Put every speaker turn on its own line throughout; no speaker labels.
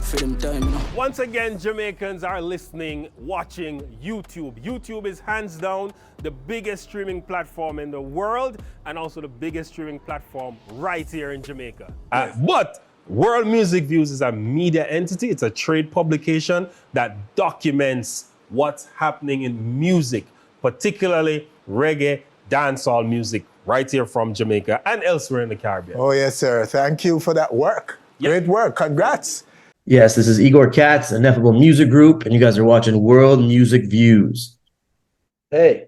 for them time, you know.
Once again, Jamaicans are listening, watching YouTube. YouTube is hands down the biggest streaming platform in the world and also the biggest streaming platform right here in Jamaica. But World Music Views is a media entity. It's a trade publication that documents what's happening in music, particularly reggae, dancehall music right here from Jamaica and elsewhere in the Caribbean.
Oh, yes, sir. Thank you for that work.
Yep.
Great work. Congrats.
Yes, this is Igor Katz, Ineffable Music Group, and you guys are watching World Music Views. Hey.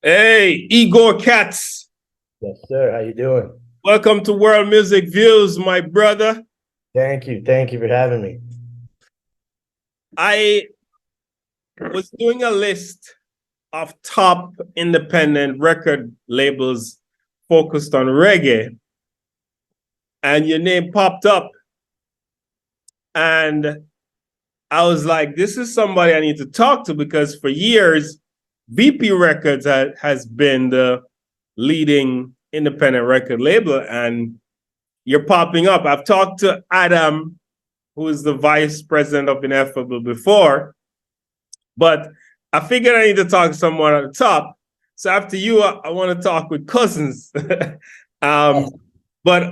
Hey, Igor Katz.
Yes, sir. How you doing?
Welcome to World Music Views, my brother.
Thank you. Thank you for having me.
I was doing a list of top independent record labels focused on reggae, and your name popped up. And I was like, this is somebody I need to talk to, because for years, VP Records has been the leading independent record label, and you're popping up. I've talked to Adam, who is the vice president of Ineffable before, but I figured I need to talk to someone at the top. So after you, I want to talk with Cousins. But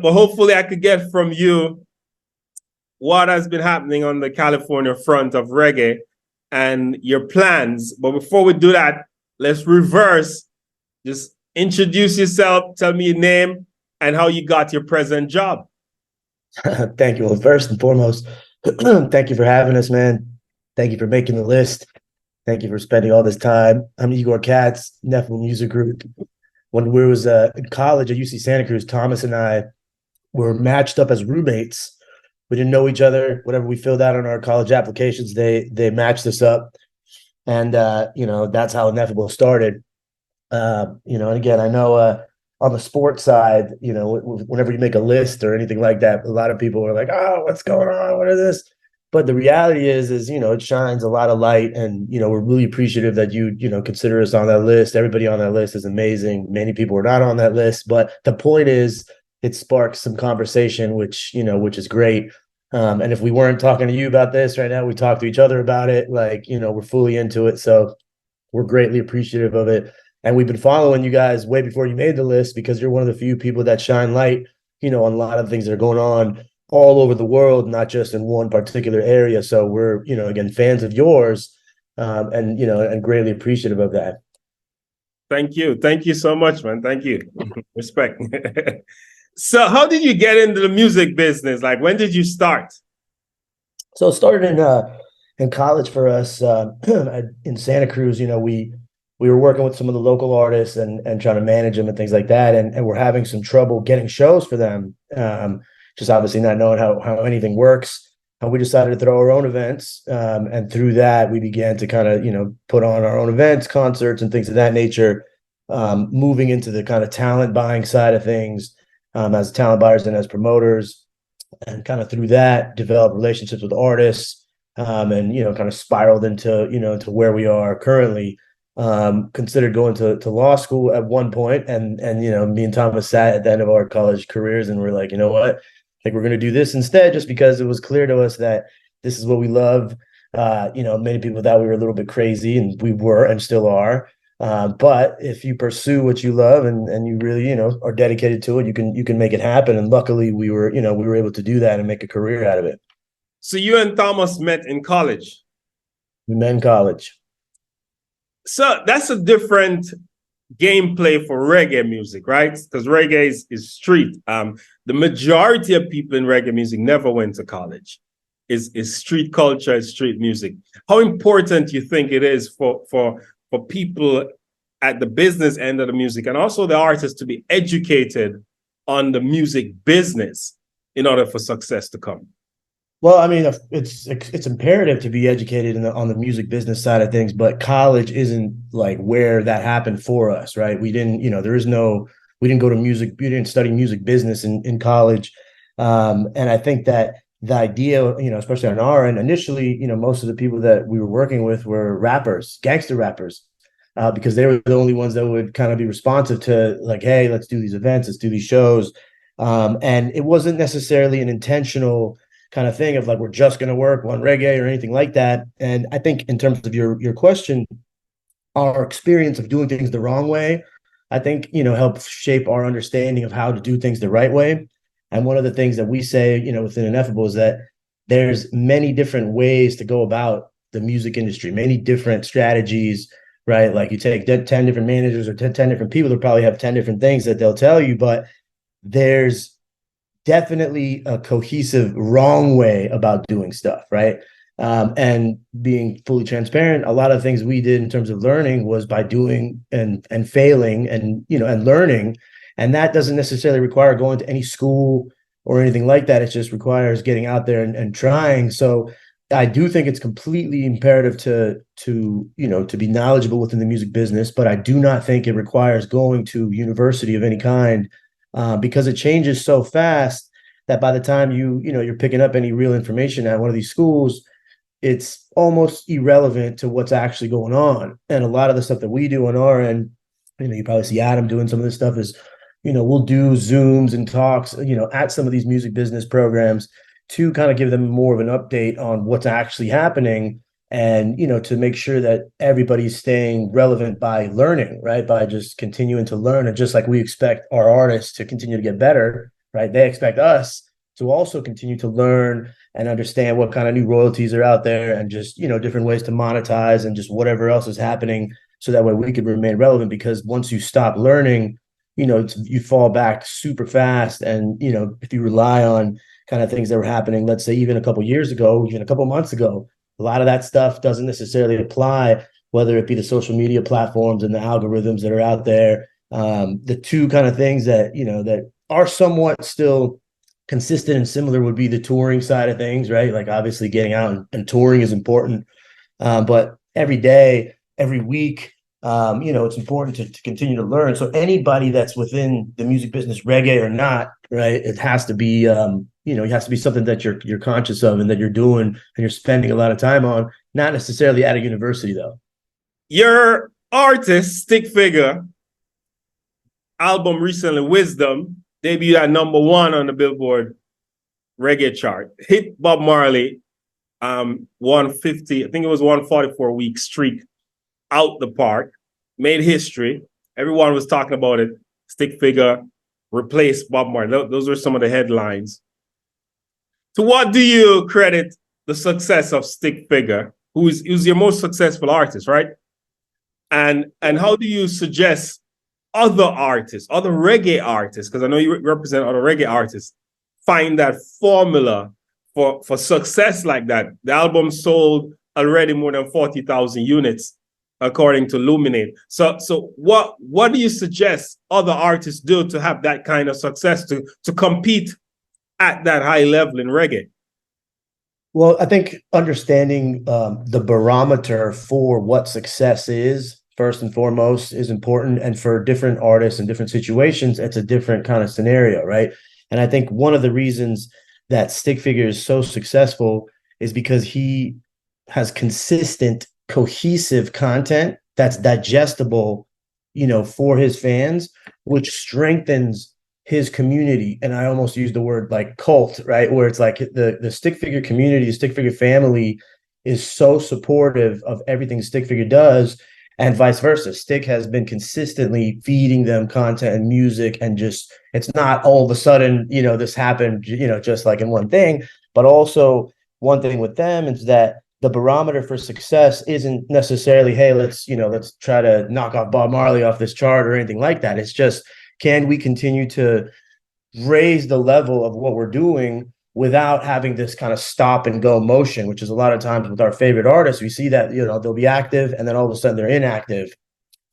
hopefully I could get from you what has been happening on the California front of reggae and your plans. But before we do that, let's reverse. Just introduce yourself, tell me your name and how you got your present job.
Thank you. Well, first and foremost, thank you for having us, man. Thank you for making the list. Thank you for spending all this time. I'm Igor Katz, Ineffable Music Group. When we was in college at UC Santa Cruz, Thomas and I were matched up as roommates. We didn't know each other. Whatever we filled out on our college applications, they matched us up. And, that's how Ineffable started. And again, I know on the sports side, whenever you make a list or anything like that, a lot of people are like, oh, what's going on? What is this? But the reality is, it shines a lot of light, and, we're really appreciative that you consider us on that list. Everybody on that list is amazing. Many people are not on that list, but the point is it sparks some conversation, which is great. And if we weren't talking to you about this right now, we talk to each other about it. We're fully into it. So we're greatly appreciative of it. And we've been following you guys way before you made the list, because you're one of the few people that shine light, on a lot of things that are going on all over the world, not just in one particular area. So we're, again, fans of yours, and greatly appreciative of that.
Thank you. Thank you so much, man. Thank you. Respect. So how did you get into the music business? Like, when did you start?
So it started in college for us in Santa Cruz. We were working with some of the local artists and trying to manage them and things like that. And we're having some trouble getting shows for them. Just obviously not knowing how anything works. And we decided to throw our own events. And through that, we began to kind of, put on our own events, concerts and things of that nature, moving into the kind of talent buying side of things, as talent buyers and as promoters, and kind of through that develop relationships with artists, and kind of spiraled into into where we are currently. Considered going to law school at one point, and me and Thomas sat at the end of our college careers and we're like, you know what, like, we're going to do this instead, just because it was clear to us that this is what we love. Many people thought we were a little bit crazy, and we were and still are. But if you pursue what you love and you really, are dedicated to it, you can make it happen. And luckily we were able to do that and make a career out of it.
So you and Thomas met in college?
We met in college.
So that's a different gameplay for reggae music, right? Because reggae is street. The majority of people in reggae music never went to college. Is street culture, is street music. How important you think it is for people at the business end of the music, and also the artists, to be educated on the music business in order for success to come?
Well, I mean, it's imperative to be educated on the music business side of things, but college isn't like where that happened for us, right? We didn't, we didn't go to music, we didn't study music business in college. And I think that the idea, especially on our end, initially, most of the people that we were working with were rappers, gangster rappers, because they were the only ones that would kind of be responsive to, like, hey, let's do these events, let's do these shows. And it wasn't necessarily an intentional kind of thing of like we're just going to work on reggae or anything like that. And I think in terms of your question, our experience of doing things the wrong way, I think, helps shape our understanding of how to do things the right way. And one of the things that we say, within Ineffable is that there's many different ways to go about the music industry, many different strategies, right? Like you take 10 different managers or 10 different people that probably have 10 different things that they'll tell you, but there's definitely a cohesive wrong way about doing stuff, right? And being fully transparent, a lot of things we did in terms of learning was by doing and failing and and learning, and that doesn't necessarily require going to any school or anything like that. It just requires getting out there and trying. So I do think it's completely imperative to be knowledgeable within the music business, but I do not think it requires going to university of any kind, because it changes so fast that by the time you're picking up any real information at one of these schools, it's almost irrelevant to what's actually going on. And a lot of the stuff that we do on our end, you probably see Adam doing some of this stuff is, we'll do Zooms and talks, at some of these music business programs to kind of give them more of an update on what's actually happening and, to make sure that everybody's staying relevant by learning, right? By just continuing to learn. And just like we expect our artists to continue to get better, right? They expect us to also continue to learn and understand what kind of new royalties are out there and just, different ways to monetize and just whatever else is happening. So that way we could remain relevant, because once you stop learning, you fall back super fast. And, if you rely on kind of things that were happening, let's say even a couple of years ago, even a couple of months ago, a lot of that stuff doesn't necessarily apply, whether it be the social media platforms and the algorithms that are out there. The two kind of things that, that are somewhat still consistent and similar would be the touring side of things, right? Like obviously getting out and touring is important. But every day, every week, it's important to continue to learn. So anybody that's within the music business, reggae or not, right, it has to be, it has to be something that you're conscious of and that you're doing and you're spending a lot of time on, not necessarily at a university though.
Your artist, Stick Figure, album recently, Wisdom, debuted at #1 on the Billboard reggae chart. Hit Bob Marley, 150, I think it was 144-week streak out the park, made history. Everyone was talking about it. Stick Figure replaced Bob Marley. Those were some of the headlines. To what do you credit the success of Stick Figure, who's your most successful artist, right? And how do you suggest other artists, other reggae artists, because I know you represent other reggae artists, find that formula for success like that? The album sold already more than 40,000 units, according to Luminate. So what do you suggest other artists do to have that kind of success, to compete at that high level in reggae?
Well, I think understanding the barometer for what success is, first and foremost, is important. And for different artists and different situations, it's a different kind of scenario, right? And I think one of the reasons that Stick Figure is so successful is because he has consistent, cohesive content that's digestible, for his fans, which strengthens his community. And I almost use the word like cult, right? Where it's like the Stick Figure community, the Stick Figure family is so supportive of everything Stick Figure does, and vice versa. Stick has been consistently feeding them content and music, and just, it's not all of a sudden, this happened, just like in one thing. But also one thing with them is that the barometer for success isn't necessarily, hey, let's try to knock off Bob Marley off this chart or anything like that. It's just, can we continue to raise the level of what we're doing without having this kind of stop and go motion, which is a lot of times with our favorite artists, we see that, they'll be active and then all of a sudden they're inactive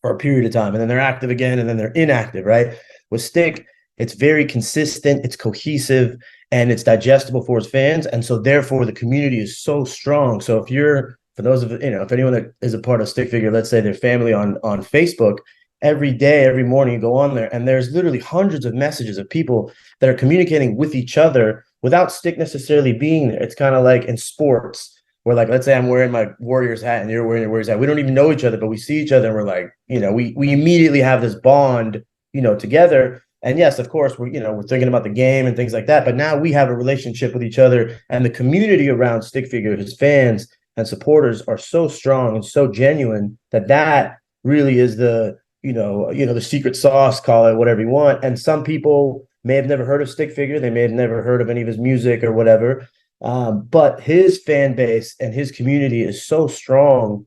for a period of time, and then they're active again and then they're inactive, right? With Stick, it's very consistent, it's cohesive, and it's digestible for his fans. And so therefore the community is so strong. So for those of, if anyone that is a part of Stick Figure, let's say their family on Facebook, every day, every morning you go on there and there's literally hundreds of messages of people that are communicating with each other without Stick necessarily being there. It's kind of like in sports where, like, let's say I'm wearing my Warriors hat and you're wearing your Warriors hat. We don't even know each other, but we see each other and we're like, we immediately have this bond, together. And yes, of course, we're thinking about the game and things like that. But now we have a relationship with each other, and the community around Stick Figure, his fans and supporters, are so strong and so genuine that really is the secret sauce, call it whatever you want. And some people may have never heard of Stick Figure, they may have never heard of any of his music or whatever. But his fan base and his community is so strong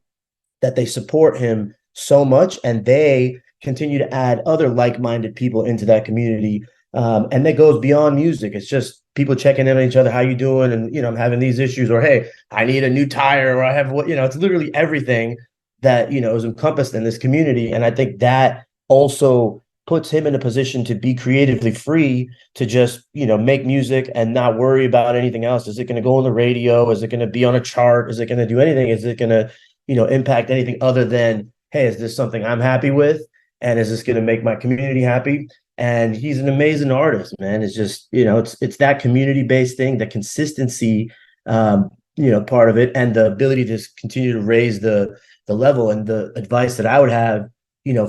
that they support him so much, and they continue to add other like-minded people into that community. And that goes beyond music. It's just people checking in on each other. How you doing? And, I'm having these issues, or, hey, I need a new tire, or I have it's literally everything that, is encompassed in this community. And I think that also puts him in a position to be creatively free to just, make music and not worry about anything else. Is it going to go on the radio? Is it going to be on a chart? Is it going to do anything? Is it going to, impact anything other than, hey, is this something I'm happy with? And is this going to make my community happy? And he's an amazing artist, man. It's just, it's that community-based thing, the consistency, part of it, and the ability to continue to raise the level. And the advice that I would have,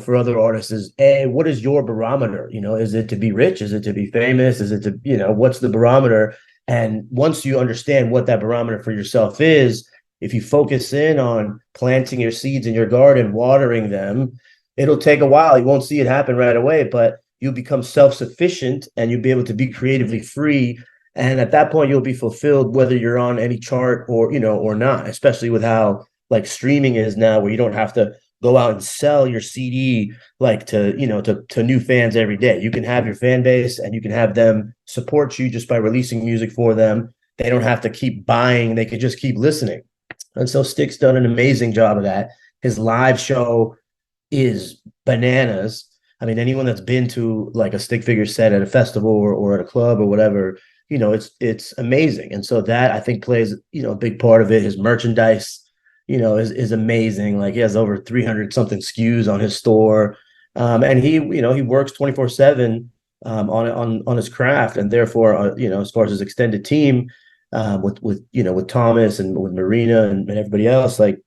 for other artists is, A, what is your barometer? Is it to be rich? Is it to be famous? Is it to, what's the barometer? And once you understand what that barometer for yourself is, if you focus in on planting your seeds in your garden, watering them, it'll take a while. You won't see it happen right away, but you'll become self-sufficient and you'll be able to be creatively free. And at that point, you'll be fulfilled whether you're on any chart or not, especially with how like streaming is now, where you don't have to go out and sell your CD like to new fans every day. You can have your fan base and you can have them support you just by releasing music for them. They don't have to keep buying. They could just keep listening. And so Stick's done an amazing job of that. His live show is bananas. I mean, anyone that's been to like a Stick Figure set at a festival or at a club or whatever, it's amazing. And so that, I think, plays, a big part of it. His merchandise, is amazing. Like, he has over 300 something SKUs on his store. And he works 24/7 on his craft. And therefore, as far as his extended team, with Thomas and with Marina and everybody else, like,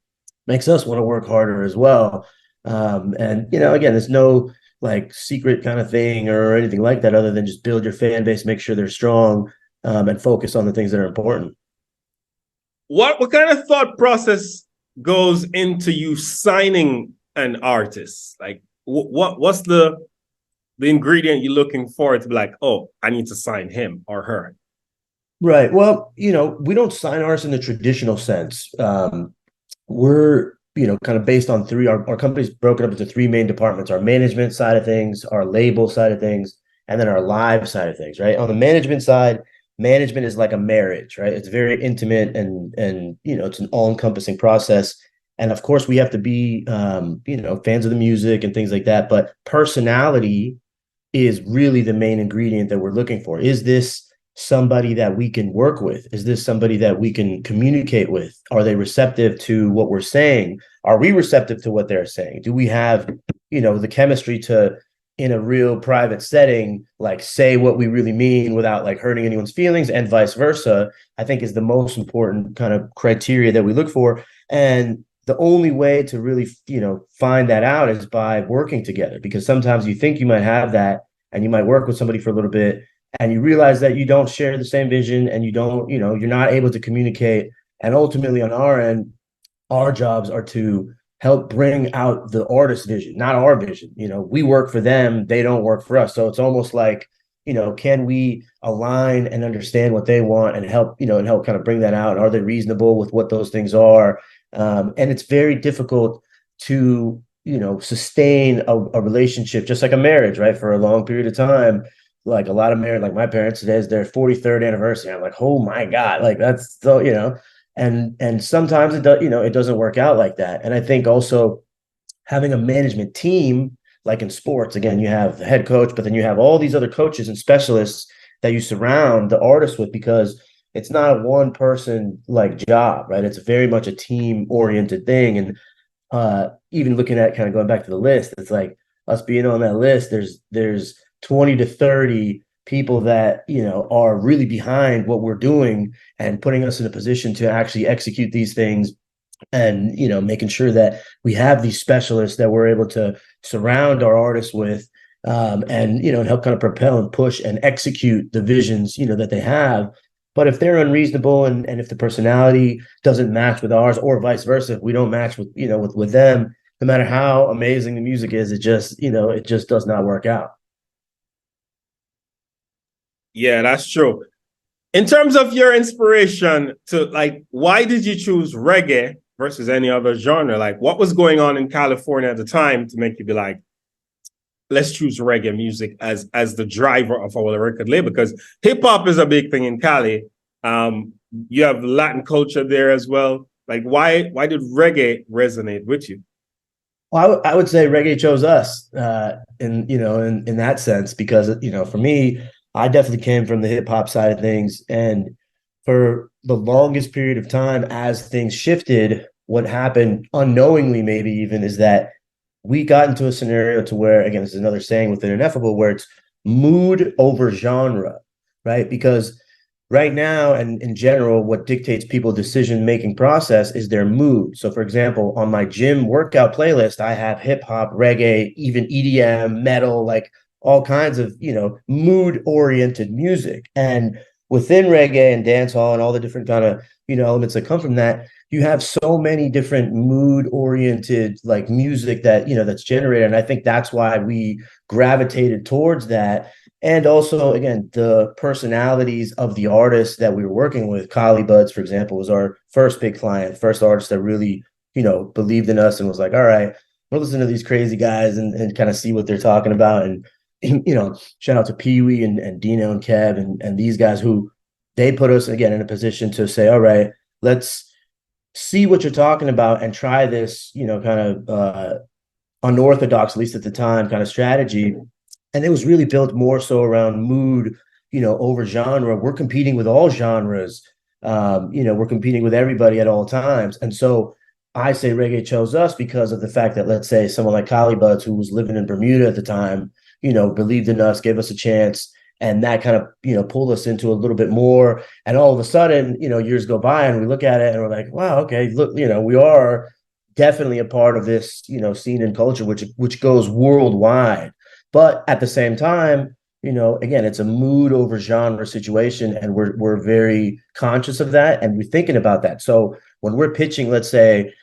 makes us want to work harder as well. And again, there's no like secret kind of thing or anything like that, other than just build your fan base, make sure they're strong, and focus on the things that are important.
What kind of thought process goes into you signing an artist? Like, what's the ingredient you're looking for to be like, oh, I need to sign him or her?
Right. Well, we don't sign artists in the traditional sense. We're, kind of based on our company's broken up into three main departments: our management side of things, our label side of things, and then our live side of things, right? On the management side, management is like a marriage, right? It's very intimate and it's an all-encompassing process. And of course, we have to be, fans of the music and things like that. But personality is really the main ingredient that we're looking for. Is this somebody that we can work with? Is this somebody that we can communicate with? Are they receptive to what we're saying? Are we receptive to what they're saying? Do we have, the chemistry to, in a real private setting, like, say what we really mean without like hurting anyone's feelings, and vice versa? I think is the most important kind of criteria that we look for. And the only way to really, find that out is by working together, because sometimes you think you might have that and you might work with somebody for a little bit, and you realize that you don't share the same vision, and you don't, you're not able to communicate. And ultimately, on our end, our jobs are to help bring out the artist's vision, not our vision. We work for them, they don't work for us. So it's almost like, can we align and understand what they want and help kind of bring that out? Are they reasonable with what those things are? And it's very difficult to, sustain a relationship, just like a marriage, right, for a long period of time. Like a lot of marriage, like my parents, today is their 43rd anniversary. I'm like, oh my God, like that's so, and sometimes it does, it doesn't work out like that. And I think also having a management team, like in sports, again, you have the head coach, but then you have all these other coaches and specialists that you surround the artist with, because it's not a one person like job, right? It's very much a team oriented thing. And even looking at kind of going back to the list, it's like us being on that list, there's 20 to 30 people that, are really behind what we're doing and putting us in a position to actually execute these things, and, making sure that we have these specialists that we're able to surround our artists with, and and help kind of propel and push and execute the visions that they have. But if they're unreasonable and if the personality doesn't match with ours, or vice versa, if we don't match with with them, no matter how amazing the music is, it just does not work out.
Yeah, that's true. In terms of your inspiration to like, why did you choose reggae versus any other genre? Like, what was going on in California at the time to make you be like, let's choose reggae music as the driver of our record label? Because hip hop is a big thing in Cali. You have Latin culture there as well. Like, why did reggae resonate with you?
Well, I would say reggae chose us in that sense, because for me, I definitely came from the hip hop side of things, and for the longest period of time, as things shifted, what happened unknowingly, maybe even, is that we got into a scenario to where, again, this is another saying within Ineffable, where it's mood over genre, right? Because right now, and in general, what dictates people's decision-making process is their mood. So, for example, on my gym workout playlist, I have hip hop, reggae, even EDM, metal, like all kinds of, mood-oriented music. And within reggae and dancehall and all the different kind of, elements that come from that, you have so many different mood-oriented like music that, that's generated. And I think that's why we gravitated towards that. And also, again, the personalities of the artists that we were working with. Collie Buddz, for example, was our first big client, first artist that really, believed in us and was like, all right, we'll listen to these crazy guys and kind of see what they're talking about. And, shout out to Pee Wee and Dino and Kev and these guys who they put us, again, in a position to say, all right, let's see what you're talking about and try this, kind of unorthodox, at least at the time, kind of strategy. And it was really built more so around mood, over genre. We're competing with all genres. We're competing with everybody at all times. And so I say reggae chose us because of the fact that, let's say, someone like Collie Buddz, who was living in Bermuda at the time, believed in us, gave us a chance, and that kind of, pulled us into a little bit more. And all of a sudden, years go by and we look at it and we're like, wow, okay, look, we are definitely a part of this, scene and culture, which goes worldwide. But at the same time, again, it's a mood over genre situation, and we're very conscious of that, and we're thinking about that. So when we're pitching, let's say,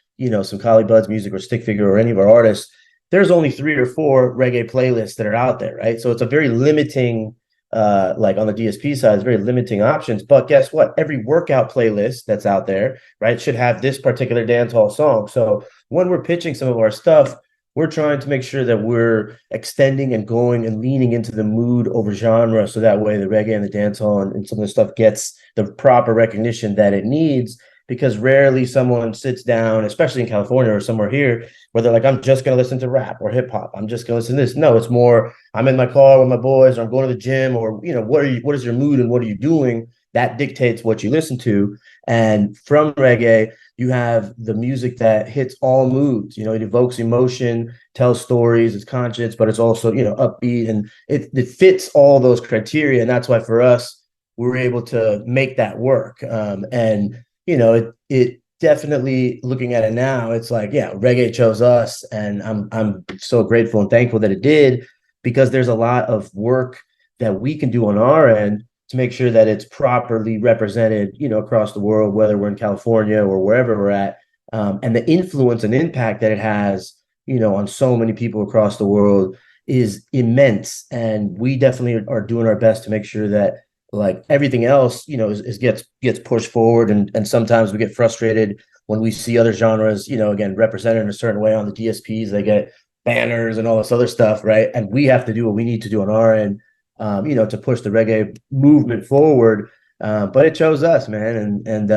some Collie Buddz music or Stick Figure or any of our artists, there's only 3 or 4 reggae playlists that are out there, right? So it's a very limiting, like on the DSP side, it's very limiting options. But guess what? Every workout playlist that's out there, right, should have this particular dancehall song. So when we're pitching some of our stuff, we're trying to make sure that we're extending and going and leaning into the mood over genre, so that way the reggae and the dancehall and some of the stuff gets the proper recognition that it needs. Because rarely someone sits down, especially in California or somewhere here, where they're like, I'm just going to listen to rap or hip hop. I'm just going to listen to this. No, it's more, I'm in my car with my boys, or I'm going to the gym, or, what is your mood and what are you doing? That dictates what you listen to. And from reggae, you have the music that hits all moods. It evokes emotion, tells stories, it's conscious, but it's also, upbeat, and it fits all those criteria. And that's why for us, we're able to make that work. And it definitely, looking at it now, it's like, yeah, reggae chose us, and I'm so grateful and thankful that it did, because there's a lot of work that we can do on our end to make sure that it's properly represented, across the world, whether we're in California or wherever we're at, and the influence and impact that it has, on so many people across the world is immense. And we definitely are doing our best to make sure that, like everything else, gets pushed forward. And sometimes we get frustrated when we see other genres, again, represented in a certain way on the DSPs. They get banners and all this other stuff, right? And we have to do what we need to do on our end, to push the reggae movement forward. But it chose us, man, and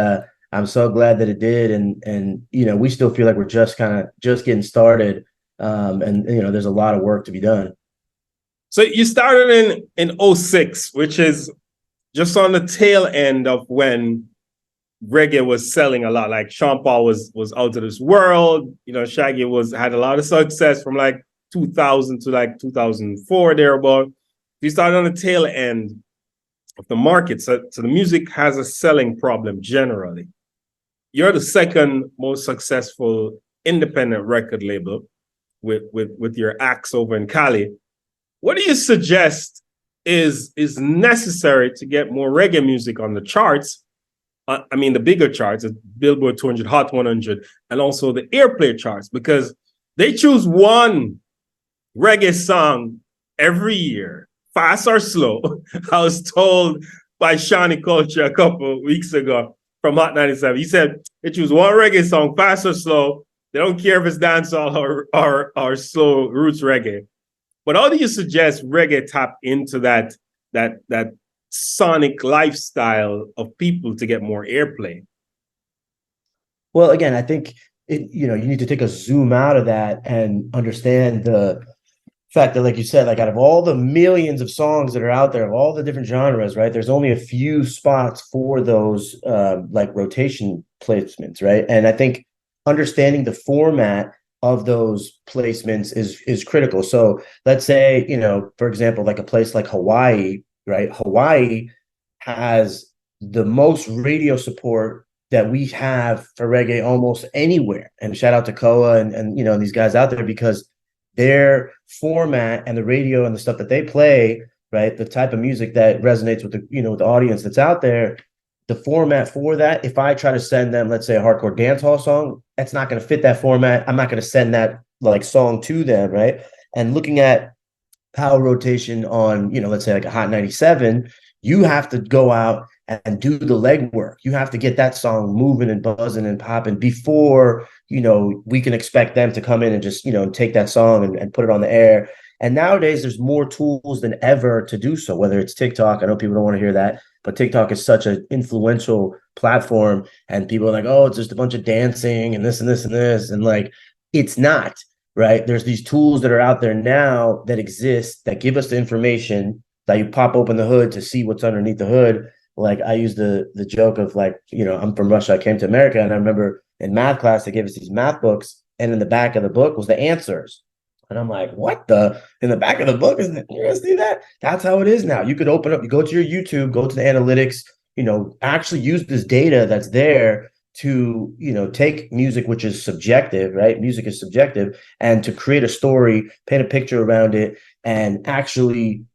I'm so glad that it did. And we still feel like we're just getting started, and there's a lot of work to be done.
So you started in '06, which is just on the tail end of when reggae was selling a lot. Like Sean Paul was out of this world. Shaggy had a lot of success from like 2000 to like 2004 thereabout. You started on the tail end of the market. So the music has a selling problem generally. You're the second most successful independent record label with your acts over in Cali. What do you suggest is necessary to get more reggae music on the charts? I mean, the bigger charts, the Billboard 200, Hot 100, and also the airplay charts, because they choose one reggae song every year, fast or slow. I was told by Shawnee Culture a couple of weeks ago from Hot 97. He said they choose one reggae song, fast or slow. They don't care if it's dancehall or slow roots reggae. But how do you suggest reggae tap into that sonic lifestyle of people to get more airplay?
Well, again, I think you need to take a zoom out of that and understand the fact that, like you said, like out of all the millions of songs that are out there, of all the different genres, right? There's only a few spots for those like rotation placements, right? And I think understanding the format of those placements is critical. So let's say, for example, like a place like Hawaii, right? Hawaii has the most radio support that we have for reggae almost anywhere. And shout out to Koa and these guys out there, because their format and the radio and the stuff that they play, right? The type of music that resonates with the audience that's out there, the format for that. If I try to send them, let's say, a hardcore dancehall song, that's not going to fit that format. I'm not going to send that like song to them, right? And looking at power rotation on, let's say like a Hot 97, you have to go out and do the legwork. You have to get that song moving and buzzing and popping before, we can expect them to come in and just, take that song and put it on the air. And nowadays there's more tools than ever to do so, whether it's TikTok. I know people don't want to hear that, but TikTok is such an influential platform, and people are like, oh, it's just a bunch of dancing and this and this and this. And like, it's not, right? There's these tools that are out there now that exist that give us the information that you pop open the hood to see what's underneath the hood. Like I use the joke of like, I'm from Russia, I came to America, and I remember in math class, they gave us these math books, and in the back of the book was the answers. And I'm like, what in the back of the book? Isn't it? You guys see that? That's how it is now. You could open up, you go to your YouTube, go to the analytics, actually use this data that's there to, take music, which is subjective, right? Music is subjective, and to create a story, paint a picture around it, and actually,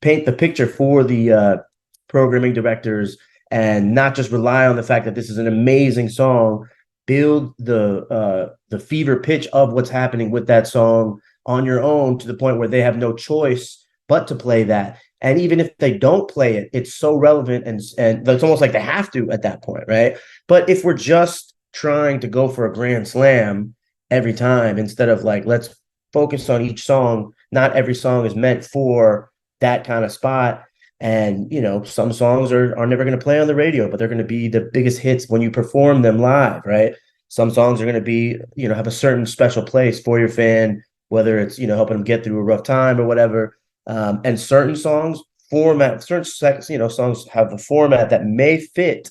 paint the picture for the programming directors, and not just rely on the fact that this is an amazing song. Build the fever pitch of what's happening with that song on your own, to the point where they have no choice but to play that. And even if they don't play it, it's so relevant, and it's almost like they have to at that point, right? But if we're just trying to go for a grand slam every time, instead of like, let's focus on each song, not every song is meant for that kind of spot. And, some songs are never going to play on the radio, but they're going to be the biggest hits when you perform them live, right? Some songs are going to be, have a certain special place for your fan, whether it's, helping them get through a rough time or whatever. And certain songs songs have a format that may fit,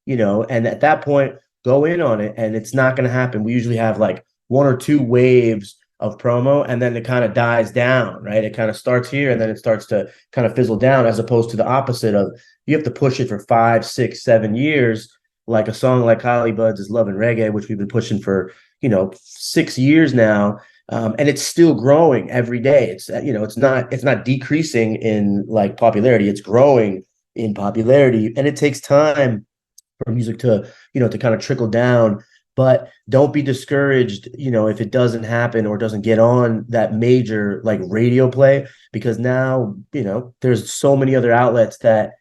and at that point, go in on it. And it's not going to happen. We usually have like one or two waves of promo, and then it kind of dies down, right? It kind of starts here, and then it starts to kind of fizzle down, as opposed to the opposite of, you have to push it for 5, 6, 7 years, like a song like Holly Buds is Love and Reggae, which we've been pushing for 6 years now, and it's still growing every day. It's it's not decreasing in like popularity, it's growing in popularity, and it takes time for music to to kind of trickle down. But don't be discouraged, if it doesn't happen or doesn't get on that major like radio play, because now, there's so many other outlets that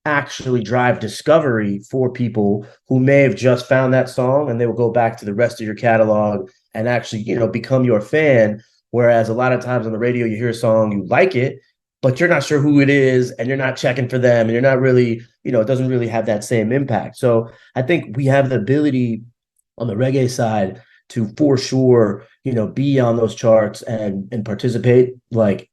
actually drive discovery for people who may have just found that song, and they will go back to the rest of your catalog and actually, become your fan. Whereas a lot of times on the radio, you hear a song, you like it, but you're not sure who it is, and you're not checking for them, and you're not really, it doesn't really have that same impact. So I think we have the ability on the reggae side to, for sure, be on those charts and participate like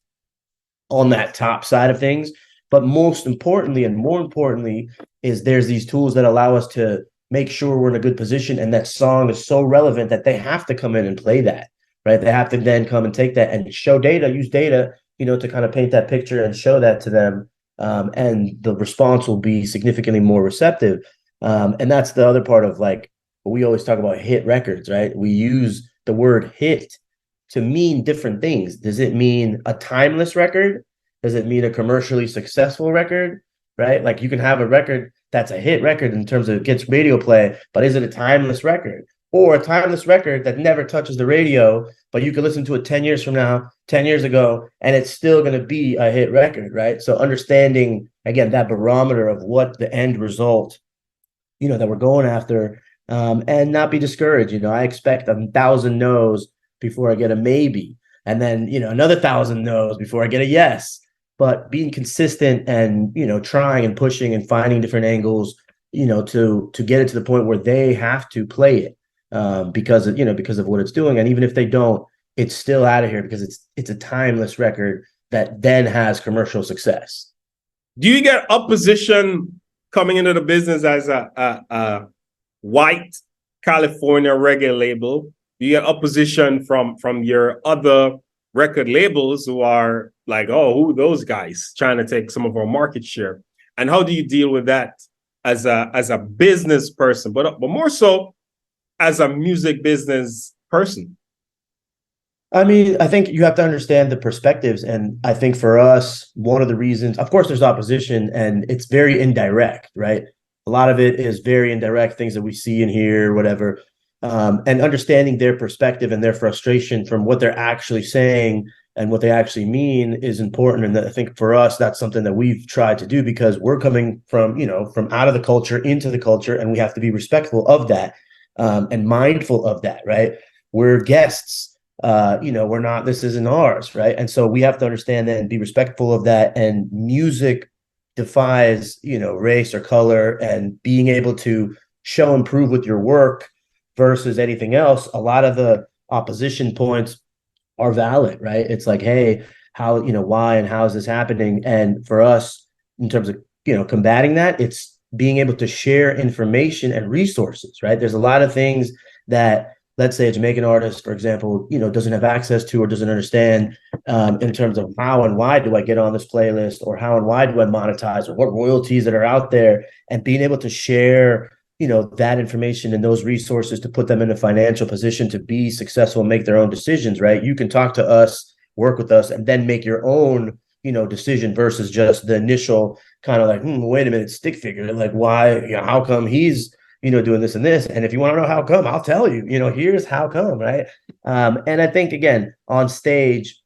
on that top side of things. But most importantly, and more importantly, is there's these tools that allow us to make sure we're in a good position, and that song is so relevant that they have to come in and play that, right? They have to then come and take that and use data, to kind of paint that picture and show that to them. And the response will be significantly more receptive. And that's the other part of like, we always talk about hit records, right? We use the word hit to mean different things. Does it mean a timeless record? Does it mean a commercially successful record? Right? Like you can have a record that's a hit record in terms of it gets radio play, but is it a timeless record? Or a timeless record that never touches the radio, but you can listen to it 10 years from now, 10 years ago, and it's still going to be a hit record, right? So understanding, again, that barometer of what the end result, that we're going after, and not be discouraged. I expect 1,000 no's before I get a maybe, and then, another 1,000 no's before I get a yes. But being consistent and, trying and pushing and finding different angles, to get it to the point where they have to play it. Because of what it's doing, and even if they don't, it's still out of here because it's a timeless record that then has commercial success.
Do you get opposition coming into the business as a white California reggae label? Do you get opposition from your other record labels who are like, oh, who are those guys trying to take some of our market share? And how do you deal with that as a business person, but more so as a music business person?
I mean, I think you have to understand the perspectives. And I think for us, one of the reasons, of course, there's opposition and it's very indirect, right? A lot of it is very indirect, things that we see and hear, whatever. And understanding their perspective and their frustration from what they're actually saying and what they actually mean is important. And I think for us, that's something that we've tried to do because we're coming from out of the culture into the culture, and we have to be respectful of that. And mindful of that, right? We're guests, we're not, this isn't ours, right? And so we have to understand that and be respectful of that. And music defies, race or color, and being able to show and prove with your work versus anything else. A lot of the opposition points are valid, right? It's like, hey, how, why and how is this happening? And for us, in terms of, combating that, it's being able to share information and resources, right? There's a lot of things that, let's say a Jamaican artist, for example, doesn't have access to or doesn't understand in terms of how and why do I get on this playlist, or how and why do I monetize, or what royalties that are out there, and being able to share, that information and those resources to put them in a financial position to be successful and make their own decisions, right? You can talk to us, work with us, and then make your own decision versus just the initial kind of like, wait a minute, stick figure. Like, why, how come he's, doing this and this? And if you want to know how come, I'll tell you, here's how come, right? And I think, again, on stage,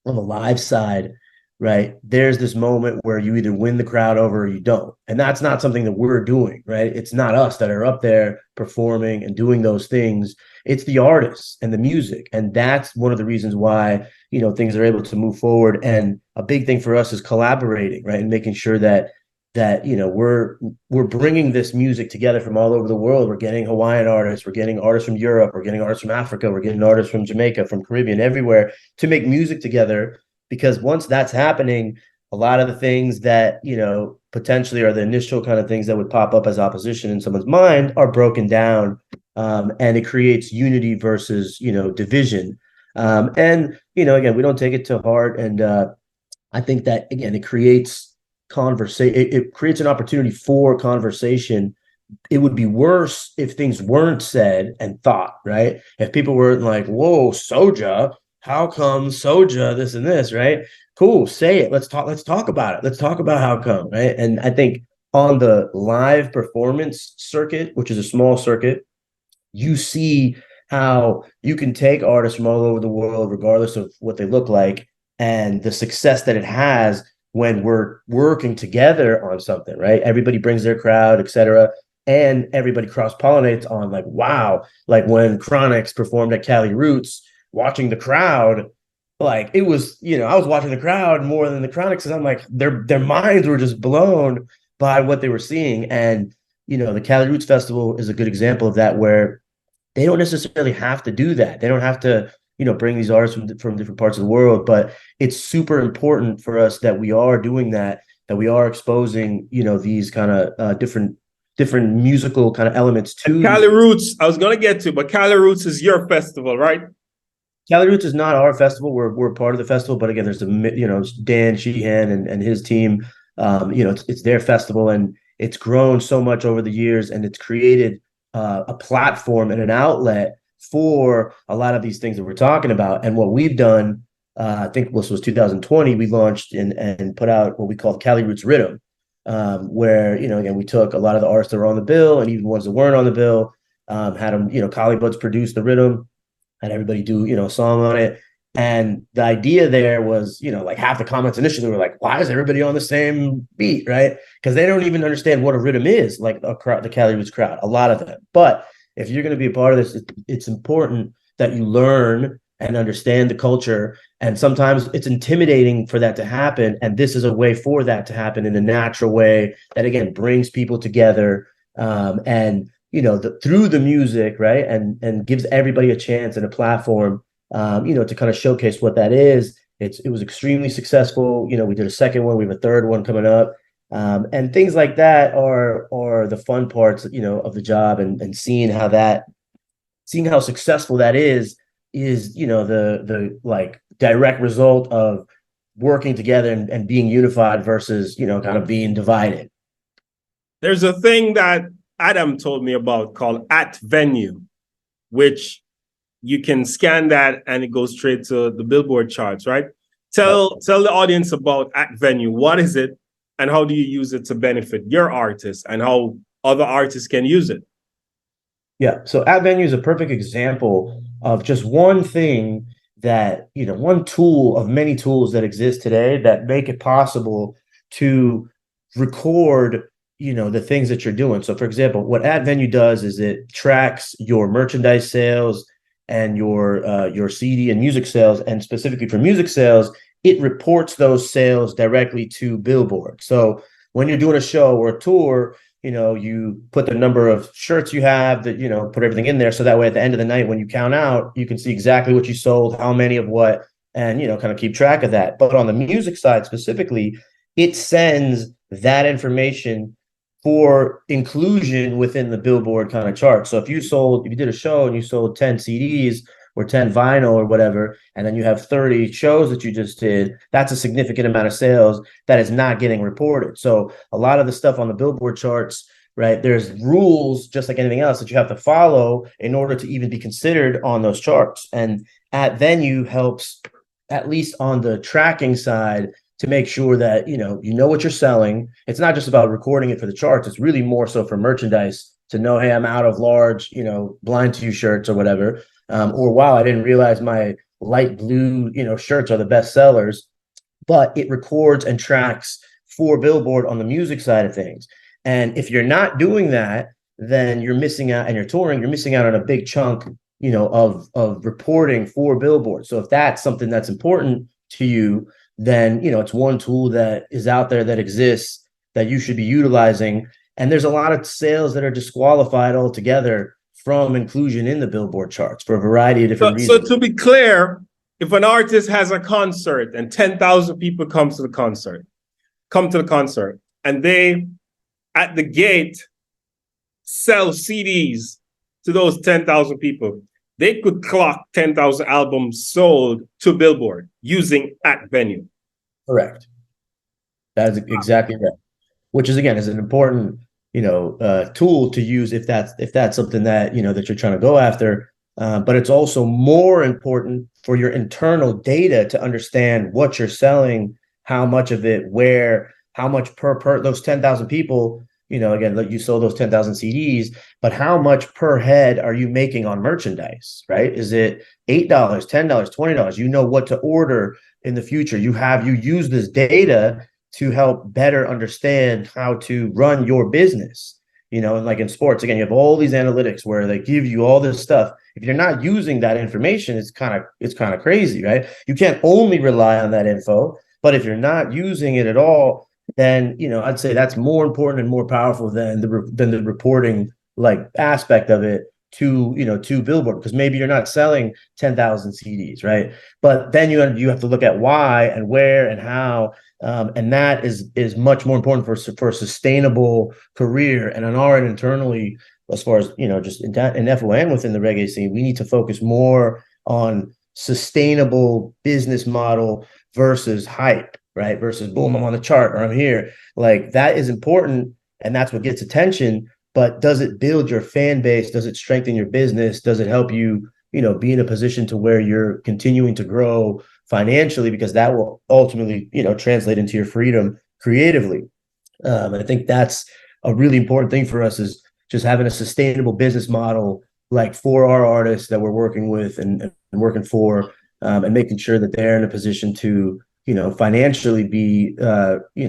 on the live side, right, there's this moment where you either win the crowd over or you don't. And that's not something that we're doing, right? It's not us that are up there performing and doing those things. It's the artists and the music. And that's one of the reasons why, things are able to move forward. And a big thing for us is collaborating, right? And making sure that we're bringing this music together from all over the world. We're getting Hawaiian artists, we're getting artists from Europe, we're getting artists from Africa, we're getting artists from Jamaica, from Caribbean, everywhere, to make music together. Because once that's happening, a lot of the things that, potentially are the initial kind of things that would pop up as opposition in someone's mind are broken down. And it creates unity versus, division. And, again, we don't take it to heart. And I think that, again, it creates conversation. It creates an opportunity for conversation. It would be worse if things weren't said and thought, right? If people weren't like, whoa, Soja, how come Soja, this and this, right? Cool, say it. Let's talk about it. Let's talk about how come, right? And I think on the live performance circuit, which is a small circuit, you see how you can take artists from all over the world, regardless of what they look like, and the success that it has when we're working together on something, right? Everybody brings their crowd, etc. And everybody cross-pollinates on like, wow, like when Chronix performed at Cali Roots, watching the crowd, like it was, I was watching the crowd more than the Chronix, because I'm like, their minds were just blown by what they were seeing. And, the Cali Roots Festival is a good example of that, where they don't necessarily have to do that. They don't have to, bring these artists from different parts of the world, but it's super important for us that we are doing that we are exposing, these kind of different musical kind of elements to
Cali Roots. I was gonna get to, but Cali Roots is your festival, right?
Cali Roots is not our festival. We're part of the festival, but again, there's Dan Sheehan and his team. It's their festival, and it's grown so much over the years, and it's created a platform and an outlet for a lot of these things that we're talking about. And what we've done, I think this was 2020, we launched and put out what we called Cali Roots Rhythm, where, again, we took a lot of the artists that were on the bill and even ones that weren't on the bill, had them, Cali Buds produce the rhythm, had everybody do, a song on it. And the idea there was, like half the comments initially were like, why is everybody on the same beat, right? Because they don't even understand what a rhythm is, like the Cali Roots crowd, a lot of them. But if you're going to be a part of this, it's important that you learn and understand the culture. And sometimes it's intimidating for that to happen. And this is a way for that to happen in a natural way that, again, brings people together, and, through the music, right? And gives everybody a chance and a platform, to kind of showcase what that is. It was extremely successful. We did a second one. We have a third one coming up. And things like that are the fun parts, of the job, and seeing how successful that is, the like direct result of working together and being unified versus, kind of being divided.
There's a thing that Adam told me about called @venue, which you can scan that and it goes straight to the Billboard charts, right? Tell the audience about @venue. What is it and how do you use it to benefit your artists and how other artists can use it?
Yeah, so @venue is a perfect example of just one thing that, one tool of many tools that exist today that make it possible to record, the things that you're doing. So for example, what @venue does is it tracks your merchandise sales and your CD and music sales, and specifically for music sales, it reports those sales directly to Billboard. So when you're doing a show or a tour, you put the number of shirts you have, that, put everything in there. So that way at the end of the night, when you count out, you can see exactly what you sold, how many of what, and, kind of keep track of that. But on the music side specifically, it sends that information for inclusion within the Billboard kind of chart. So if you did a show and you sold 10 CDs or 10 vinyl or whatever, and then you have 30 shows that you just did, that's a significant amount of sales that is not getting reported. So a lot of the stuff on the Billboard charts, right, there's rules, just like anything else, that you have to follow in order to even be considered on those charts. And @venue helps, at least on the tracking side, to make sure that, you know what you're selling. It's not just about recording it for the charts. It's really more so for merchandise to know, hey, I'm out of large, blind to you shirts or whatever. Or, wow, I didn't realize my light blue, shirts are the best sellers. But it records and tracks for Billboard on the music side of things. And if you're not doing that, then you're missing out, and you're touring, you're missing out on a big chunk, of reporting for Billboard. So if that's something that's important to you, then, it's one tool that is out there that exists that you should be utilizing. And there's a lot of sales that are disqualified altogether from inclusion in the Billboard charts for a variety of different reasons.
So to be clear, if an artist has a concert and 10,000 people come to the concert, and they, at the gate, sell CDs to those 10,000 people, they could clock 10,000 albums sold to Billboard using @venue.
Correct. That is exactly right. Which is, again, is an important, tool to use if that's something that, that you're trying to go after. But it's also more important for your internal data to understand what you're selling, how much of it, where, how much per those 10,000 people. Again, you sold those 10,000 CDs, but how much per head are you making on merchandise, right? Is it $8, $10, $20? You know what to order in the future. You use this data to help better understand how to run your business. And like in sports, again, you have all these analytics where they give you all this stuff. If you're not using that information, it's kind of crazy, right? You can't only rely on that info, but if you're not using it at all, then, I'd say that's more important and more powerful than the reporting like aspect of it to Billboard, because maybe you're not selling 10,000 CDs, right? But then you have to look at why and where and how, and that is much more important for a sustainable career. And on our end internally, as far as just in FON within the reggae scene, we need to focus more on sustainable business model versus hype. Right? Versus boom, I'm on the chart or I'm here. Like, that is important and that's what gets attention. but does it build your fan base? Does it strengthen your business? Does it help you, be in a position to where you're continuing to grow financially, because that will ultimately, translate into your freedom creatively. I think that's a really important thing for us, is just having a sustainable business model, like for our artists that we're working with and working for, and making sure that they're in a position to, financially be,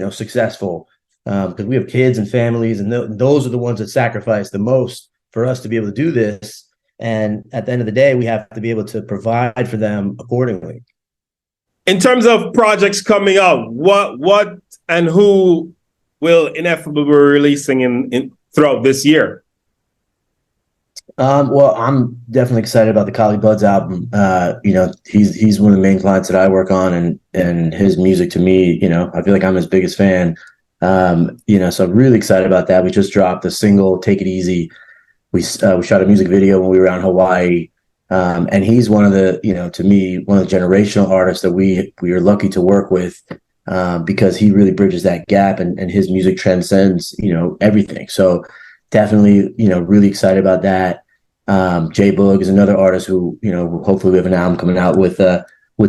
successful. Because we have kids and families, and those are the ones that sacrifice the most for us to be able to do this. And at the end of the day, we have to be able to provide for them accordingly.
In terms of projects coming out, what and who will ineffably be releasing in throughout this year?
Well, I'm definitely excited about the Kali Buds album. He's one of the main clients that I work on, and his music to me, I feel like I'm his biggest fan. So I'm really excited about that. We just dropped the single "Take It Easy." We shot a music video when we were out in Hawaii, and he's one of the, to me, one of the generational artists that we are lucky to work with, because he really bridges that gap, and his music transcends, everything. So definitely, really excited about that. J Boog is another artist who, hopefully we have an album coming out with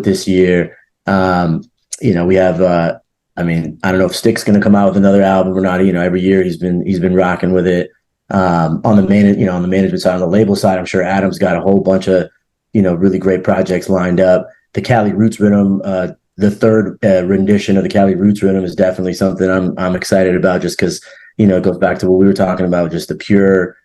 this year. We have, I don't know if Stick's going to come out with another album or not. Every year he's been rocking with it. On the management side, on the label side, I'm sure Adam's got a whole bunch of, really great projects lined up. The Cali Roots Rhythm, the third rendition of the Cali Roots Rhythm is definitely something I'm excited about, just because, it goes back to what we were talking about, just the pure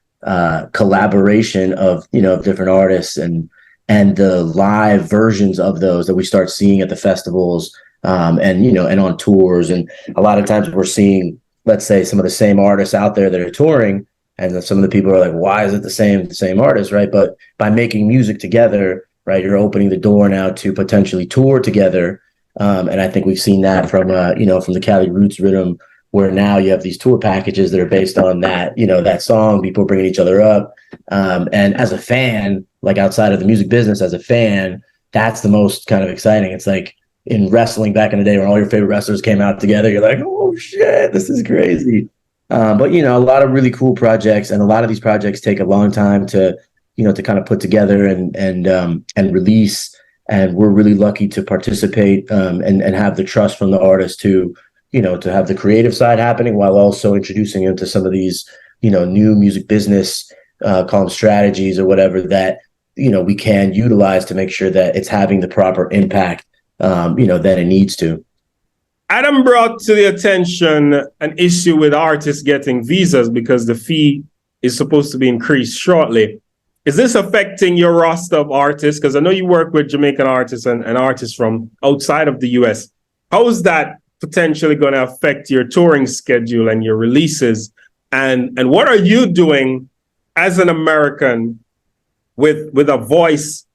collaboration of, different artists and the live versions of those that we start seeing at the festivals, and on tours. And a lot of times we're seeing, let's say, some of the same artists out there that are touring, and some of the people are like, why is it the same artist, right? But by making music together, right, you're opening the door now to potentially tour together. And I think we've seen that from the Cali Roots Rhythm, where now you have these tour packages that are based on that, that song, people bringing each other up. And as a fan, like outside of the music business, as a fan, that's the most kind of exciting. It's like in wrestling back in the day when all your favorite wrestlers came out together, you're like, oh shit, this is crazy. But a lot of really cool projects, and a lot of these projects take a long time to kind of put together and release. And we're really lucky to participate, and have the trust from the artist to have the creative side happening, while also introducing them to some of these, new music business, call them strategies or whatever, that, we can utilize to make sure that it's having the proper impact, that it needs to.
Adam brought to the attention an issue with artists getting visas because the fee is supposed to be increased shortly. Is this affecting your roster of artists? Because I know you work with Jamaican artists and artists from outside of the US. How is that potentially going to affect your touring schedule and your releases? And what are you doing as an American with a voice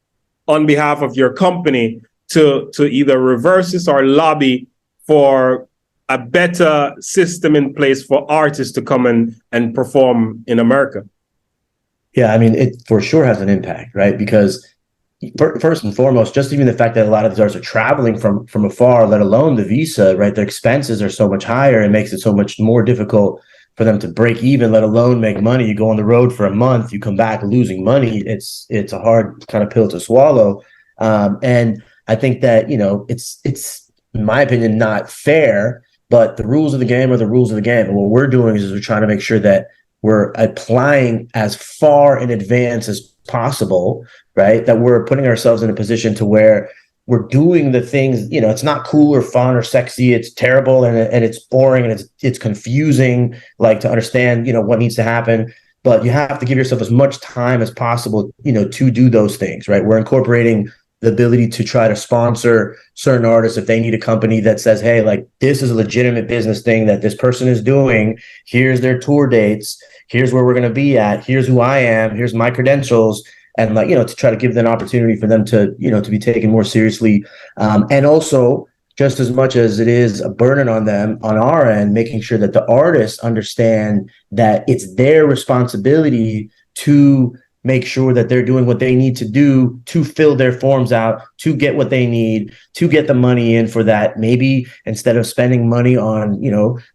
on behalf of your company to either reverse this or lobby for a better system in place for artists to come and perform in America?
Yeah, it for sure has an impact, right? Because first and foremost, just even the fact that a lot of these artists are traveling from afar, let alone the visa, right? Their expenses are so much higher. It makes it so much more difficult for them to break even, let alone make money. You go on the road for a month, you come back losing money. It's a hard kind of pill to swallow. And I think that, it's in my opinion, not fair, but the rules of the game are the rules of the game. And what we're doing is we're trying to make sure that we're applying as far in advance as possible, right? That we're putting ourselves in a position to where we're doing the things, it's not cool or fun or sexy. It's terrible and it's boring and it's confusing, like, to understand, what needs to happen. But you have to give yourself as much time as possible, to do those things, right? We're incorporating the ability to try to sponsor certain artists if they need a company that says, hey, like, this is a legitimate business thing that this person is doing. Here's their tour dates. Here's where we're going to be at. Here's who I am. Here's my credentials. And to try to give them an opportunity for them to, to be taken more seriously. And also, just as much as it is a burden on them on our end, making sure that the artists understand that it's their responsibility to make sure that they're doing what they need to do to fill their forms out, to get what they need, to get the money in for that. Maybe instead of spending money on,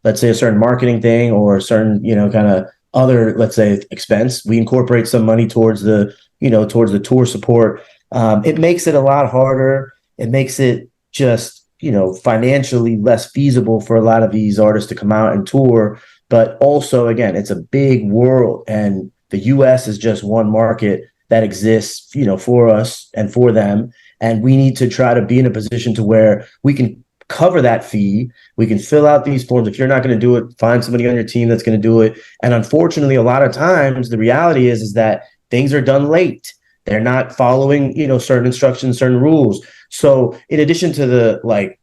let's say a certain marketing thing or a certain, kind of other, let's say, expense. We incorporate some money towards towards the tour support. It makes it a lot harder. It makes it just, financially less feasible for a lot of these artists to come out and tour. But also, again, it's a big world, and the US is just one market that exists, for us and for them. And we need to try to be in a position to where we can cover that fee. We can fill out these forms. If you're not going to do it, find somebody on your team that's going to do it. And unfortunately, a lot of times the reality is that things are done late. They're not following, certain instructions, certain rules. So in addition to the like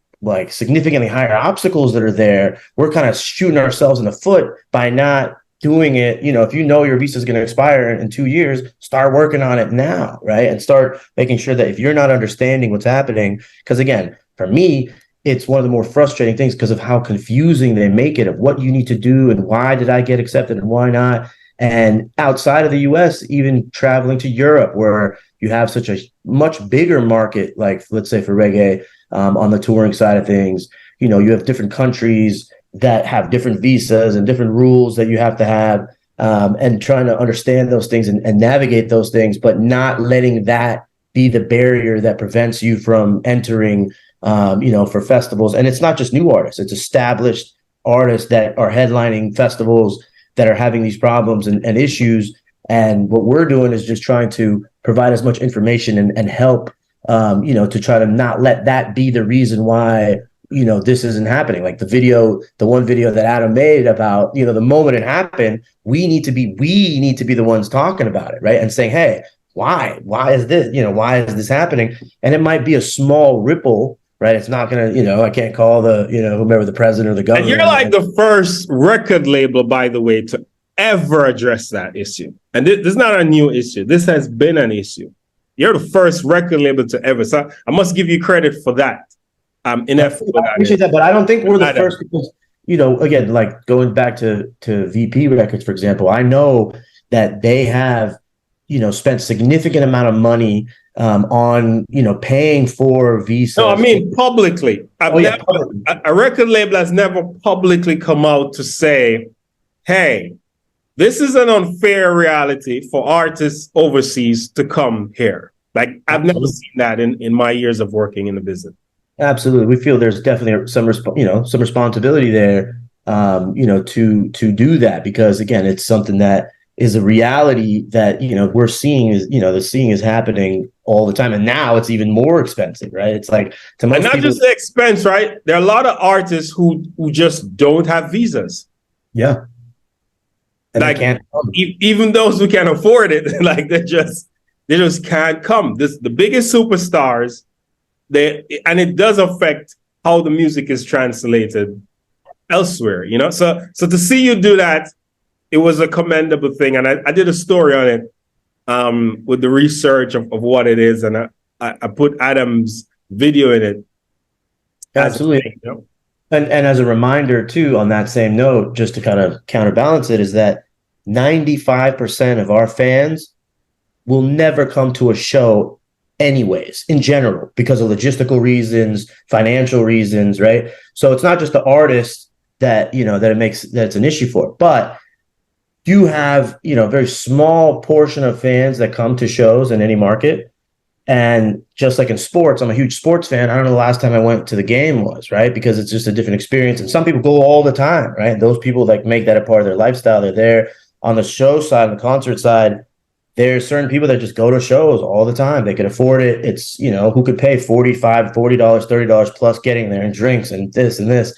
significantly higher obstacles that are there, we're kind of shooting ourselves in the foot by not doing it. If your visa is going to expire in 2 years, start working on it now, right? And start making sure that if you're not understanding what's happening, because again, for me, it's one of the more frustrating things because of how confusing they make it of what you need to do and why did I get accepted and why not. And outside of the US, even traveling to Europe, where you have such a much bigger market, like let's say for reggae, on the touring side of things, you have different countries that have different visas and different rules that you have to have, and trying to understand those things and navigate those things, but not letting that be the barrier that prevents you from entering, for festivals. And it's not just new artists, it's established artists that are headlining festivals that are having these problems and issues. And what we're doing is just trying to provide as much information and help, to try to not let that be the reason why, this isn't happening. Like the one video that Adam made about, the moment it happened, we need to be the ones talking about it, right? And saying, hey, why is this, why is this happening? And it might be a small ripple, right? It's not going to, I can't call the, whomever the president or the governor.
And you're like the first record label, by the way, to ever address that issue. And this is not a new issue. This has been an issue. You're the first record label to ever. So I must give you credit for that.
I appreciate that, but I don't think we're the first because, again, like going back to VP Records, for example, I know that they have, spent significant amount of money on, paying for visas.
No, I mean publicly. Publicly. A record label has never publicly come out to say, hey, this is an unfair reality for artists overseas to come here. Like I've never seen that in my years of working in the business.
Absolutely. We feel there's definitely some responsibility there, to do that, because again, it's something that is a reality that, we're seeing is, the seeing is happening all the time. And now it's even more expensive, right? It's like to most
not
people,
just the expense, right? There are a lot of artists who just don't have visas.
Yeah. And
like even those who can afford it, like they just can't come. The biggest superstars, and it does affect how the music is translated elsewhere, So to see you do that, it was a commendable thing. And I did a story on it with the research of what it is. And I put Adam's video in it.
Absolutely. And as a reminder, too, on that same note, just to kind of counterbalance it, is that 95% of our fans will never come to a show anyways, in general, because of logistical reasons, financial reasons, right? So it's not just the artist that, that's an issue for, but you have, a very small portion of fans that come to shows in any market. And just like in sports, I'm a huge sports fan. I don't know the last time I went to the game was, right? Because it's just a different experience. And some people go all the time, right? And those people like make that a part of their lifestyle. They're there. On the show side, on the concert side, there's certain people that just go to shows all the time. They can afford it. It's, who could pay $45, $40, $30 plus getting there and drinks and this and this.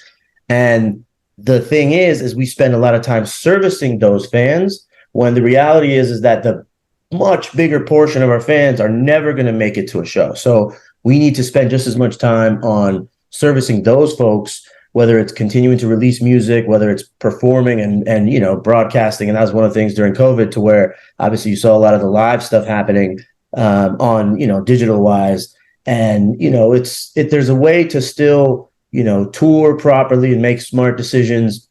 And the thing is we spend a lot of time servicing those fans when the reality is that the much bigger portion of our fans are never going to make it to a show. So we need to spend just as much time on servicing those folks, whether it's continuing to release music, whether it's performing and broadcasting. And that was one of the things during COVID, to where obviously you saw a lot of the live stuff happening on, digital wise. And, there's a way to still, tour properly and make smart decisions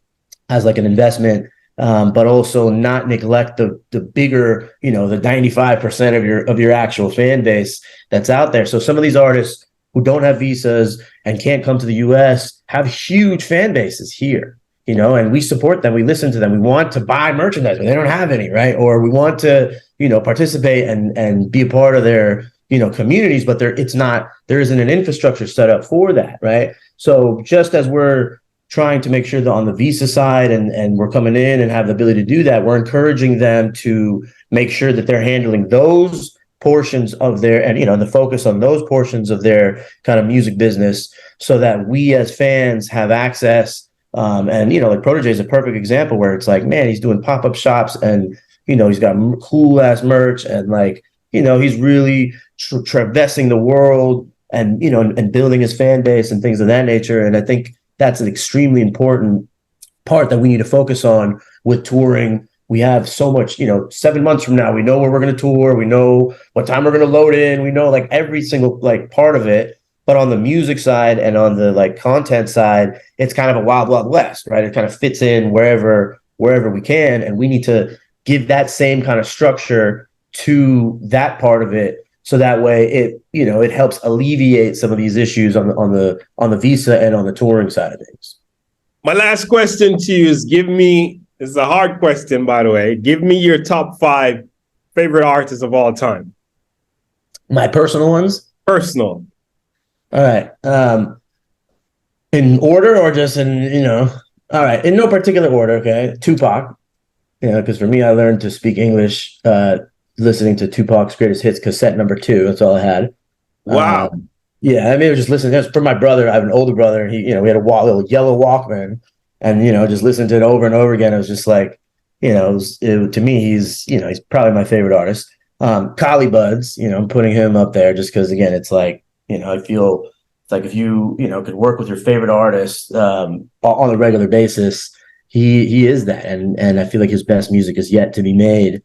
as like an investment, but also not neglect the bigger, the 95% of your actual fan base that's out there. So some of these artists who don't have visas and can't come to the US have huge fan bases here. and we support them. We listen to them. We want to buy merchandise, but they don't have any, right? Or we want to, participate and be a part of their, communities, but there isn't an infrastructure set up for that, right? So just as we're trying to make sure that on the visa side and we're coming in and have the ability to do that, we're encouraging them to make sure that they're handling those portions of their, and the focus on those portions of their kind of music business, so that we as fans have access. And like Protege is a perfect example where it's like, man, he's doing pop-up shops and he's got cool ass merch and like he's really traversing the world and and building his fan base and things of that nature. And I think that's an extremely important part that we need to focus on with touring. We have so much, 7 months from now, we know where we're going to tour. We know what time we're going to load in. We know like every single like part of it. But on the music side and on the like content side, it's kind of a wild, wild west, right? It kind of fits in wherever we can. And we need to give that same kind of structure to that part of it. So that way it helps alleviate some of these issues on the visa and on the touring side of things.
My last question to you is this is a hard question, by the way. Give me your top 5 favorite artists of all time.
My personal ones?
Personal.
All right. In order or just in, all right. In no particular order. Okay. Tupac, because for me, I learned to speak English, listening to Tupac's Greatest Hits cassette number 2. That's all I had.
Wow.
Yeah. I mean, it was just listening. It was for my brother. I have an older brother, and we had a little yellow Walkman, and, just listening to it over and over again. It was just like, to me, he's probably my favorite artist. Collie Buddz, I'm putting him up there just because, again, it's like, I feel it's like if you, could work with your favorite artist on a regular basis, he is that. And I feel like his best music is yet to be made.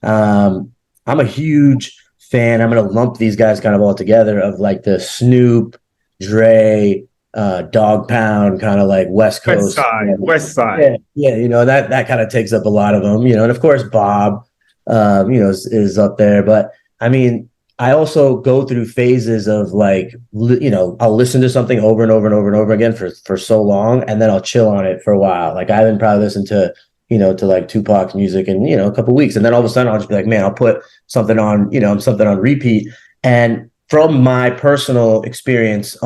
I'm a huge fan. I'm going to lump these guys kind of all together of like the Snoop, Dre, Dog Pound, kind of like West Coast.
West Side.
Yeah, that kind of takes up a lot of them, and of course Bob, is up there. But I mean, I also go through phases of like, I'll listen to something over and over and over and over again for so long, and then I'll chill on it for a while. Like I haven't probably listened to, to like Tupac's music in, a couple of weeks. And then all of a sudden I'll just be like, man, I'll put something on, something on repeat. And from my personal experience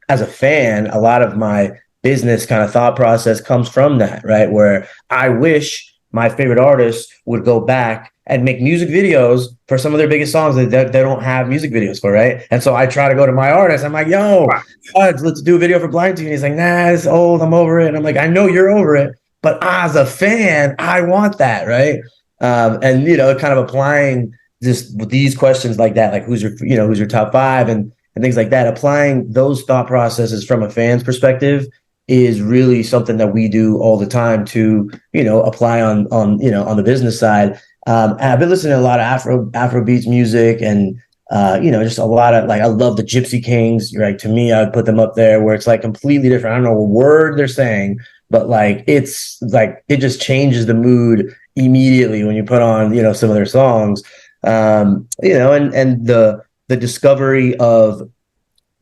as a fan, a lot of my business kind of thought process comes from that, right? Where I wish my favorite artists would go back and make music videos for some of their biggest songs that they don't have music videos for, right? And so I try to go to my artist. I'm like, yo, let's do a video for Blind to You. And he's like, nah, it's old. I'm over it. And I'm like, I know you're over it, but as a fan, I want that, right? And kind of applying just with these questions like that, like who's your top 5 and things like that. Applying those thought processes from a fan's perspective is really something that we do all the time to, apply on the business side. And I've been listening to a lot of Afrobeats music and, just a lot of like, I love the Gypsy Kings, right? To me, I would put them up there where it's like completely different. I don't know a word they're saying, but like, it's like, it just changes the mood immediately when you put on, some of their songs, and the discovery of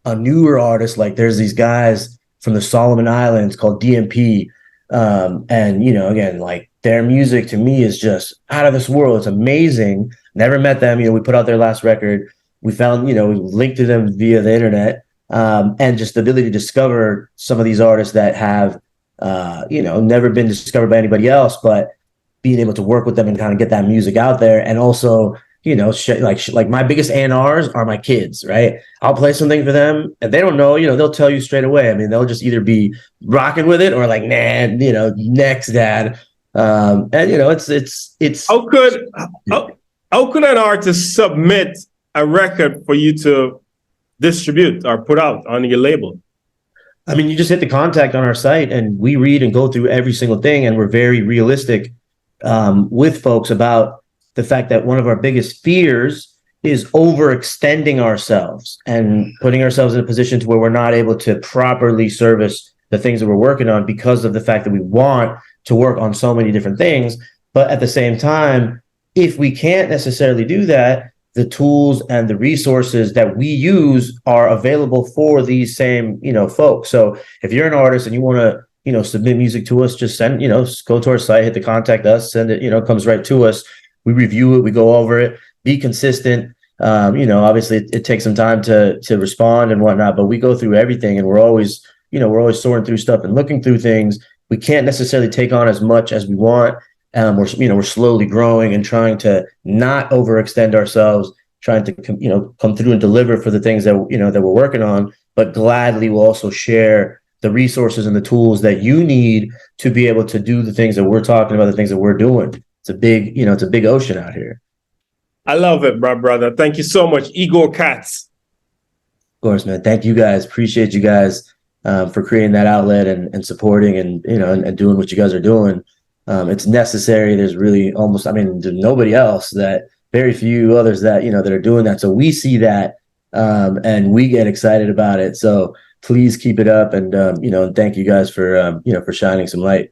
a newer artist, like there's these guys from the Solomon Islands called DMP. And, again, like their music to me is just out of this world. It's amazing. Never met them. We put out their last record. We found, we linked to them via the internet. And just the ability to discover some of these artists that have, never been discovered by anybody else, but being able to work with them and kind of get that music out there. And also, like my biggest A&Rs are my kids, right? I'll play something for them. If they don't know, they'll tell you straight away. I mean, they'll just either be rocking with it or like, nah, next, dad. And it's
how could an artist submit a record for you to distribute or put out on your label?
I mean, you just hit the contact on our site and we read and go through every single thing. And we're very realistic with folks about the fact that one of our biggest fears is overextending ourselves and putting ourselves in a position to where we're not able to properly service the things that we're working on because of the fact that we want to work on so many different things. But at the same time, if we can't necessarily do that, the tools and the resources that we use are available for these same, folks. So if you're an artist and you want to, submit music to us, just send, go to our site, hit the contact us, send it, it comes right to us. We review it, we go over it, be consistent. Obviously it takes some time to respond and whatnot, but we go through everything, and we're always sorting through stuff and looking through things. We can't necessarily take on as much as we want. We're slowly growing and trying to not overextend ourselves, trying to come through and deliver for the things that that we're working on, but gladly we'll also share the resources and the tools that you need to be able to do the things that we're talking about, the things that we're doing. It's a big ocean out here.
I love it, brother. Thank you so much, Igor Katz.
Of course, man. Thank you guys. Appreciate you guys for creating that outlet and supporting and and doing what you guys are doing. It's necessary. There's really there's nobody else, very few others that that are doing that. So we see that and we get excited about it. So please keep it up, and and thank you guys for for shining some light.